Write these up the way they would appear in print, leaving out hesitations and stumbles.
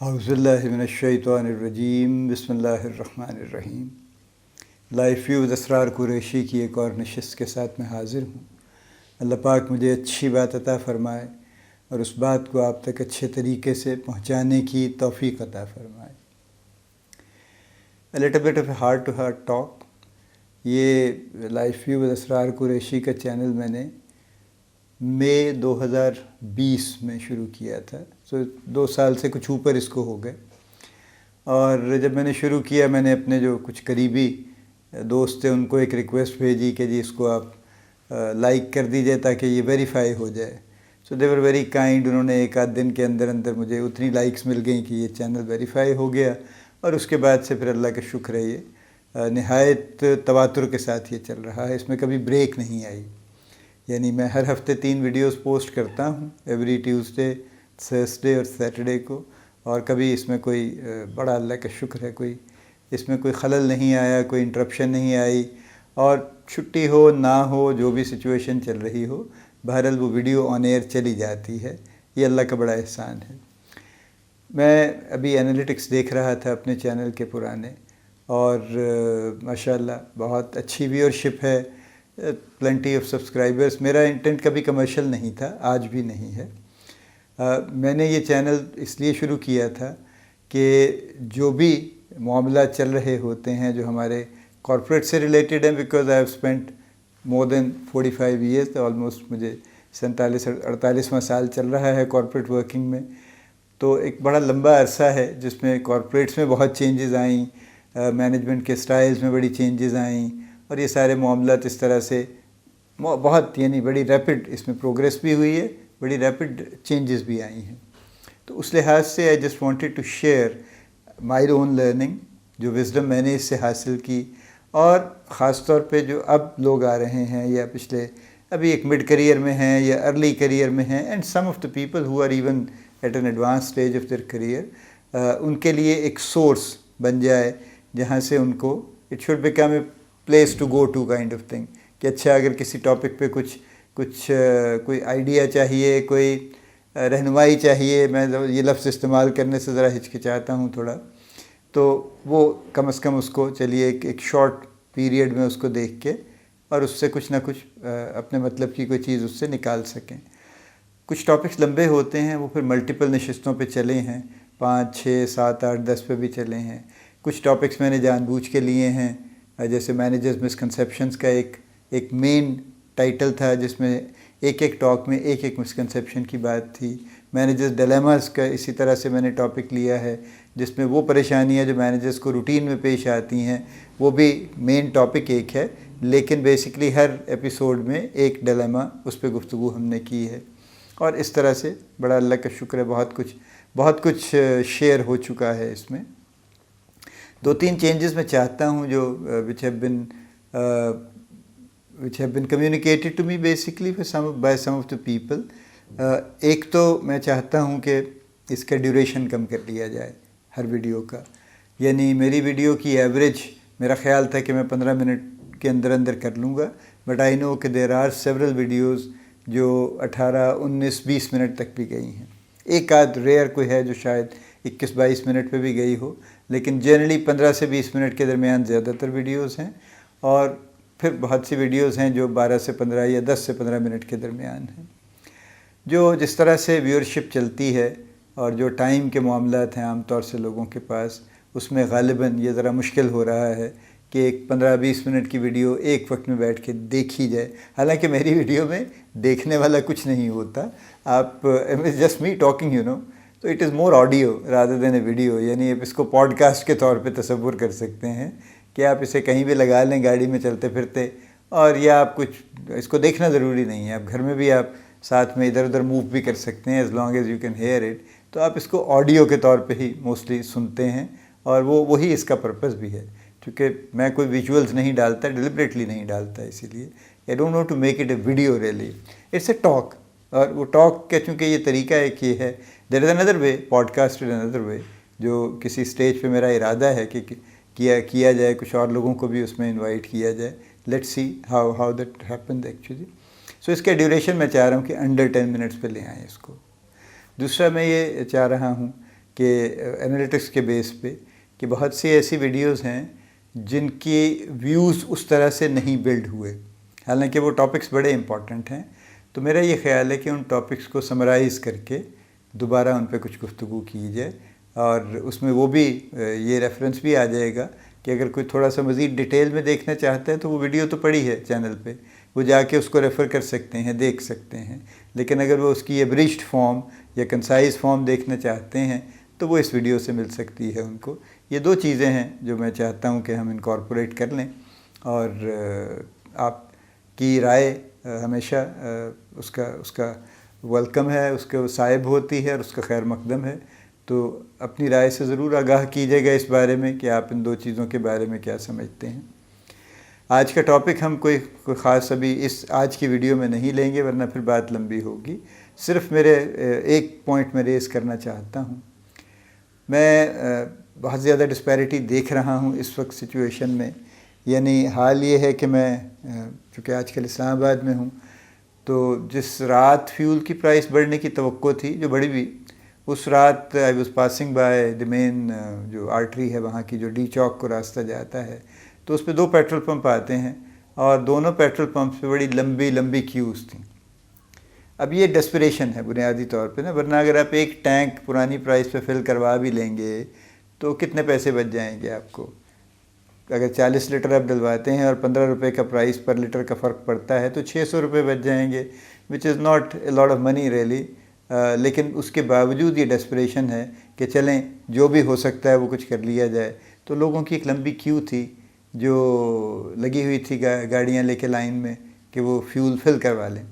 اعوذ باللہ من الشیطان الرجیم، بسم اللہ الرحمن الرحیم۔ لائف ویوز اسرار قریشی کی ایک اور نشست کے ساتھ میں حاضر ہوں۔ اللہ پاک مجھے اچھی بات عطا فرمائے اور اس بات کو آپ تک اچھے طریقے سے پہنچانے کی توفیق عطا فرمائے۔ A little bit of a heart to heart talk۔ یہ لائف ویوز اسرار قریشی کا چینل میں نے مئی 2020 میں شروع کیا تھا، 2 سال سے کچھ اوپر اس کو ہو گئے۔ اور جب میں نے شروع کیا، میں نے اپنے جو کچھ قریبی دوست تھے ان کو ایک ریکویسٹ بھیجی کہ جی اس کو آپ لائک کر دیجئے تاکہ یہ ویریفائی ہو جائے۔ سو دے ور ویری کائنڈ، انہوں نے ایک آدھ دن کے اندر اندر مجھے اتنی لائکس مل گئیں کہ یہ چینل ویریفائی ہو گیا، اور اس کے بعد سے پھر اللہ کا شکر ہے یہ نہایت تواتر کے ساتھ یہ چل رہا ہے، اس میں کبھی بریک نہیں آئی۔ یعنی میں ہر ہفتے 3 ویڈیوز پوسٹ کرتا ہوں، ایوری ٹیوزڈے، تھرسڈے اور سیٹرڈے کو، اور کبھی اس میں کوئی بڑا اللہ کا شکر ہے کوئی اس میں کوئی خلل نہیں آیا، کوئی انٹرپشن نہیں آئی، اور چھٹی ہو نہ ہو جو بھی سچویشن چل رہی ہو، بہرحال وہ ویڈیو آن ایئر چلی جاتی ہے۔ یہ اللہ کا بڑا احسان ہے۔ میں ابھی انالیٹکس دیکھ رہا تھا اپنے چینل کے پرانے، اور ماشاءاللہ بہت اچھی ویورشپ ہے، پلنٹی آف سبسکرائبرز۔ میرا انٹینٹ کبھی کمرشل نہیں تھا، آج بھی نہیں ہے۔ میں نے یہ چینل اس لیے شروع کیا تھا کہ جو بھی معاملات چل رہے ہوتے ہیں جو ہمارے کارپوریٹ سے ریلیٹڈ ہیں، because I have spent more than 45 years, almost مجھے 47-48واں سال چل رہا ہے کارپوریٹ ورکنگ میں، تو ایک بڑا لمبا عرصہ ہے جس میں کارپوریٹس میں بہت چینجز آئیں، مینجمنٹ کے سٹائلز میں بڑی چینجز آئیں، اور یہ سارے معاملات اس طرح سے بہت یعنی بڑی ریپڈ اس میں پروگریس بھی ہوئی ہے، بڑی ریپڈ چینجز بھی آئی ہیں۔ تو اس لحاظ سے I just wanted to share my own learning, جو وزڈم میں نے اس سے حاصل کی، اور خاص طور پہ جو اب لوگ آ رہے ہیں یا پچھلے ابھی ایک مڈ کریئر میں ہیں یا ارلی کریئر میں ہیں، and some of the people who are even at an advance stage of their career, ان کے لیے ایک سورس بن جائے جہاں سے ان کو it should become a place to go to kind of thing, کہ اچھا اگر کسی ٹاپک پہ کوئی آئیڈیا چاہیے، کوئی رہنمائی چاہیے، میں یہ لفظ استعمال کرنے سے ذرا ہچکچاتا ہوں تھوڑا، تو وہ کم از کم اس کو چلیے ایک شارٹ پیریڈ میں اس کو دیکھ کے اور اس سے کچھ نہ کچھ اپنے مطلب کی کوئی چیز اس سے نکال سکیں۔ کچھ ٹاپکس لمبے ہوتے ہیں، وہ پھر ملٹیپل نشستوں پہ چلے ہیں، 5، 6، 7، 8، 10 پہ بھی چلے ہیں۔ کچھ ٹاپکس میں نے جان بوجھ کے لیے ہیں، جیسے مینیجرز مسکنسیپشنز کا ایک مین ٹائٹل تھا جس میں ایک ٹاک میں ایک مسکنسیپشن کی بات تھی۔ مینیجرز ڈیلیماز کا اسی طرح سے میں نے ٹاپک لیا ہے جس میں وہ پریشانیاں جو مینیجرز کو روٹین میں پیش آتی ہیں، وہ بھی مین ٹاپک ایک ہے، لیکن بیسکلی ہر ایپیسوڈ میں ایک ڈیلیما اس پہ گفتگو ہم نے کی ہے، اور اس طرح سے بڑا اللہ کا شکر ہے بہت کچھ شیئر ہو چکا ہے اس میں۔ 2-3 چینجز میں چاہتا ہوں جو which have been communicated to me basically by some of the people۔ ایک تو میں چاہتا ہوں کہ اس کا ڈیوریشن کم کر لیا جائے ہر ویڈیو کا، یعنی میری ویڈیو کی ایوریج میرا خیال تھا کہ میں 15 منٹ کے اندر کر لوں گا، بٹ آئی نو کہ دیر آر سیورل ویڈیوز جو 18، 19، 20 منٹ تک بھی گئی ہیں۔ ایک آدھ ریئر کوئی ہے جو شاید 21-22 منٹ پہ بھی گئی ہو، لیکن جنرلی 15 سے 20 منٹ کے درمیان زیادہ تر ویڈیوز ہیں، اور پھر بہت سی ویڈیوز ہیں جو 12 سے 15 یا 10 سے 15 منٹ کے درمیان ہیں۔ جس طرح سے ویورشپ چلتی ہے اور جو ٹائم کے معاملات ہیں عام طور سے لوگوں کے پاس، اس میں غالباً یہ ذرا مشکل ہو رہا ہے کہ ایک 15-20 منٹ کی ویڈیو ایک وقت میں بیٹھ کے دیکھی جائے۔ حالانکہ میری ویڈیو میں دیکھنے والا کچھ نہیں ہوتا، آپ جسٹ می ٹاکنگ تو it is more audio rather than a video, یعنی آپ اس کو پوڈ کاسٹ کے طور پہ تصور کر سکتے ہیں کہ آپ اسے کہیں بھی لگا لیں گاڑی میں چلتے پھرتے، اور یا آپ کچھ اس کو دیکھنا ضروری نہیں ہے، آپ گھر میں بھی آپ ساتھ میں ادھر ادھر موو بھی کر سکتے ہیں، as long as you can hear it. تو آپ اس کو آڈیو کے طور پہ ہی موسٹلی سنتے ہیں، اور وہی اس کا پرپس بھی ہے، کیونکہ میں کوئی ویژولز نہیں ڈالتا، ڈیلیبریٹلی نہیں ڈالتا، اسی لیے I don't want to make it a video really, it's a talk. اور وہ ٹاک کا چونکہ یہ طریقہ ایک یہ ہے، دیر از اندر وے، پوڈ کاسٹ از اندر وے، جو کسی سٹیج پہ میرا ارادہ ہے کہ کیا جائے، کچھ اور لوگوں کو بھی اس میں انوائٹ کیا جائے۔ Let's see how that happens actually. So اس کا ڈیوریشن میں چاہ رہا ہوں کہ انڈر 10 منٹس پہ لے آئیں اس کو۔ دوسرا میں یہ چاہ رہا ہوں کہ انالیٹکس کے بیس پہ کہ بہت سی ایسی ویڈیوز ہیں جن کی ویوز اس طرح سے نہیں بلڈ ہوئے، حالانکہ وہ ٹاپکس بڑے امپورٹنٹ ہیں. تو میرا یہ خیال ہے کہ ان ٹاپکس کو سمرائز کر کے دوبارہ ان پہ کچھ گفتگو کی جائے، اور اس میں وہ بھی یہ ریفرنس بھی آ جائے گا کہ اگر کوئی تھوڑا سا مزید ڈیٹیل میں دیکھنا چاہتا ہے تو وہ ویڈیو تو پڑی ہے چینل پہ، وہ جا کے اس کو ریفر کر سکتے ہیں، دیکھ سکتے ہیں. لیکن اگر وہ اس کی ایبریجڈ فارم یا کنسائز فارم دیکھنا چاہتے ہیں تو وہ اس ویڈیو سے مل سکتی ہے ان کو. یہ دو چیزیں ہیں جو میں چاہتا ہوں کہ ہم انکارپوریٹ کر لیں، اور آپ کی رائے ہمیشہ اس کا ویلکم ہے، اس کے صائب ہوتی ہے اور اس کا خیر مقدم ہے. تو اپنی رائے سے ضرور آگاہ کیجیے گا اس بارے میں کہ آپ ان دو چیزوں کے بارے میں کیا سمجھتے ہیں. آج کا ٹاپک ہم کوئی خاص ابھی اس آج کی ویڈیو میں نہیں لیں گے ورنہ پھر بات لمبی ہوگی. صرف میرے ایک پوائنٹ میں ریز کرنا چاہتا ہوں. میں بہت زیادہ ڈسپیرٹی دیکھ رہا ہوں اس وقت سچویشن میں. یعنی حال یہ ہے کہ میں چونکہ آج کل اسلام آباد میں ہوں، تو جس رات فیول کی پرائس بڑھنے کی توقع تھی جو بڑی بھی، اس رات I was passing by the main جو آرٹری ہے وہاں کی، جو ڈی چوک کو راستہ جاتا ہے، تو اس پہ 2 پیٹرول پمپ آتے ہیں اور دونوں پیٹرول پمپس پہ بڑی لمبی لمبی کیوز تھیں. اب یہ ڈیسپریشن ہے بنیادی طور پہ نا، ورنہ اگر آپ ایک ٹینک پرانی پرائس پہ فل کروا بھی لیں گے تو کتنے پیسے بچ جائیں گے آپ کو. اگر 40 لیٹر آپ ڈلواتے ہیں اور 15 روپے کا پرائس پر لیٹر کا فرق پڑتا ہے تو 600 روپے بچ جائیں گے، which is not a lot of money really. لیکن اس کے باوجود یہ ڈیسپریشن ہے کہ چلیں جو بھی ہو سکتا ہے وہ کچھ کر لیا جائے. تو لوگوں کی ایک لمبی کیو تھی جو لگی ہوئی تھی گاڑیاں لے کے لائن میں کہ وہ فیول فل کروا لیں.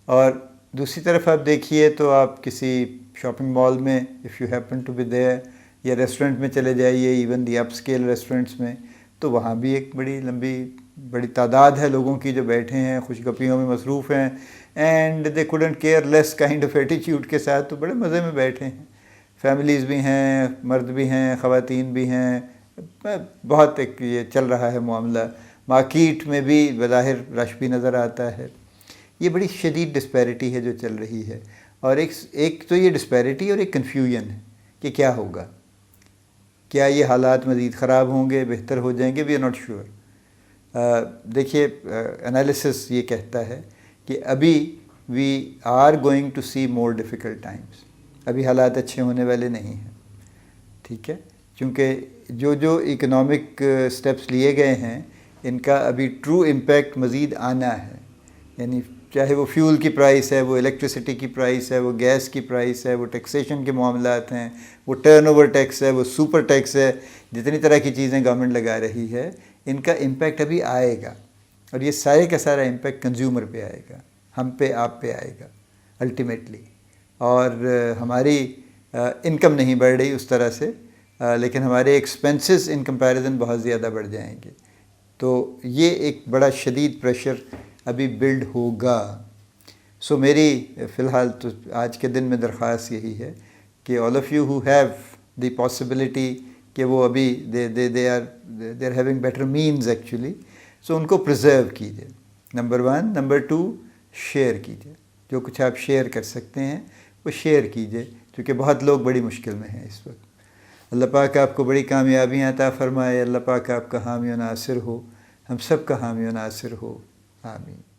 اور دوسری طرف آپ دیکھیے تو آپ کسی شاپنگ مال میں if you happen to be there, یا ریسٹورنٹ میں چلے جائیے، even the upscale restaurants میں، تو وہاں بھی ایک بڑی تعداد ہے لوگوں کی جو بیٹھے ہیں، خوش گپیوں میں مصروف ہیں، and they couldn't care less kind of attitude کے ساتھ، تو بڑے مزے میں بیٹھے ہیں. فیملیز بھی ہیں، مرد بھی ہیں، خواتین بھی ہیں، بہت ایک یہ چل رہا ہے معاملہ. مارکیٹ میں بھی بظاہر رش بھی نظر آتا ہے. یہ بڑی شدید ڈسپیرٹی ہے جو چل رہی ہے، اور ایک تو یہ ڈسپیرٹی اور ایک کنفیوژن ہے کہ کیا ہوگا، کیا یہ حالات مزید خراب ہوں گے، بہتر ہو جائیں گے، وی آر ناٹ شیور. دیکھیے انالیسس یہ کہتا ہے کہ ابھی we are going to see more difficult times. ابھی حالات اچھے ہونے والے نہیں ہیں، ٹھیک ہے، کیونکہ جو اکنامک سٹیپس لیے گئے ہیں ان کا ابھی ٹرو امپیکٹ مزید آنا ہے. یعنی چاہے وہ فیول کی پرائس ہے، وہ الیکٹریسٹی کی پرائس ہے، وہ گیس کی پرائس ہے، وہ ٹیکسیشن کے معاملات ہیں، وہ ٹرن اوور ٹیکس ہے، وہ سپر ٹیکس ہے، جتنی طرح کی چیزیں گورنمنٹ لگا رہی ہے ان کا امپیکٹ ابھی آئے گا. اور یہ سارے کا سارا امپیکٹ کنزیومر پہ آئے گا، ہم پہ، آپ پہ آئے گا الٹیمیٹلی. اور ہماری انکم نہیں بڑھ رہی اس طرح سے، لیکن ہمارے ایکسپنسز ان کمپیریزن بہت زیادہ بڑھ جائیں گے. تو یہ ایک بڑا شدید پریشر ابھی بلڈ ہوگا. سو میری فی الحال تو آج کے دن میں درخواست یہی ہے کہ all of you who have the possibility کہ وہ ابھی they are having better means actually, so ان کو پرزرو کیجیے، نمبر 1. نمبر 2 شیئر کیجیے، جو کچھ آپ شیئر کر سکتے ہیں وہ شیئر کیجیے، کیونکہ بہت لوگ بڑی مشکل میں ہیں اس وقت. اللہ پاک آپ کو بڑی کامیابیاں عطا فرمائے. اللہ پاک آپ کا حامی و ناصر ہو، ہم سب کا حامی و ناصر ہو. آمین.